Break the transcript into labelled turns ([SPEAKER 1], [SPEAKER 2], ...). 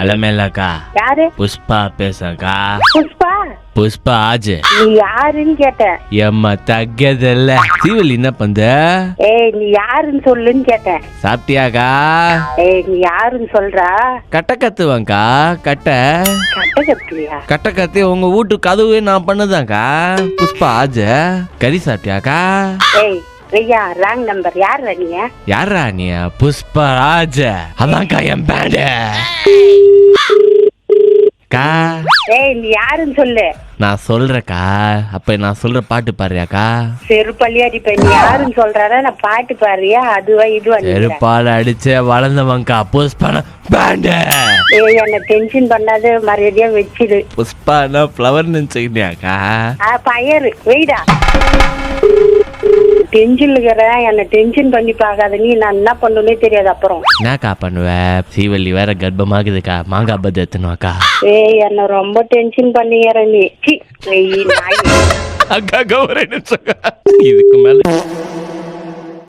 [SPEAKER 1] அலமேலாக்கா
[SPEAKER 2] யாரு?
[SPEAKER 1] புஷ்பா பேசக்கா.
[SPEAKER 2] புஷ்பா?
[SPEAKER 1] புஷ்பா ஆஜு.
[SPEAKER 2] நீ யாருன்னு கேட்டேன்.
[SPEAKER 1] எம்மா தగ్గதில்ல. சீவல் என்ன பண்ற?
[SPEAKER 2] ஏய் நீ யாருன்னு சொல்லுன்னு கேட்டேன்.
[SPEAKER 1] சாப்பிட்டியாக்கா?
[SPEAKER 2] ஏய் நீ யாருன்னு சொல்றா?
[SPEAKER 1] கட்ட கத்துவாங்கக்கா. கட்ட
[SPEAKER 2] கத்துவியா?
[SPEAKER 1] கட்ட கத்தி உங்க வீட்டு கதவு நான் பண்ணுதாக்கா. புஷ்பா ஆஜு. கறி சாப்பிட்டியாக்கா?
[SPEAKER 2] ஏய் ஐயா ராங் நம்பர். யார் நீ?
[SPEAKER 1] யாரா நீ? புஷ்பா ராஜ. அதான்க்கா என் பேண்டு. கா
[SPEAKER 2] ஏய் நீ யாருன்னு சொல்லு.
[SPEAKER 1] நான் சொல்றேக்கா. அப்ப நான் சொல்ற பாட்டு பாடுறியாக்கா?
[SPEAKER 2] செருப்பள்ளி அடிப்பேன். நீ யாருன்னு சொல்றாரா? நான் பாட்டு பாடுறியா? அதுவா இதுவா?
[SPEAKER 1] செருப்பால அடிச்ச வளர்ந்தவங்கக்கா. புஷ்பான பேண்டு.
[SPEAKER 2] ஏய் என்ன டென்ஷன் பண்ணாத, மரியாதையா வச்சிடு.
[SPEAKER 1] புஷ்பானா ஃப்ளவர் நினைச்சுக்கிட்டியாக்கா?
[SPEAKER 2] பயரு வெயிடா. டென்ஷன் என்ன டென்ஷன் பண்ணி பாக்காத. நீ நான் என்ன பண்ணுனே தெரியாது. அப்புறம்
[SPEAKER 1] என்னக்கா பண்ணுவ? சீவல்லி வேற கர்ப்பமாகுதுக்கா. மாங்காய் பத்து எத்தணுவாக்கா.
[SPEAKER 2] ஏய் என்ன ரொம்ப டென்ஷன் பண்ணிக்கிற நீ.
[SPEAKER 1] அக்கா கௌரவ இதுக்கு மேல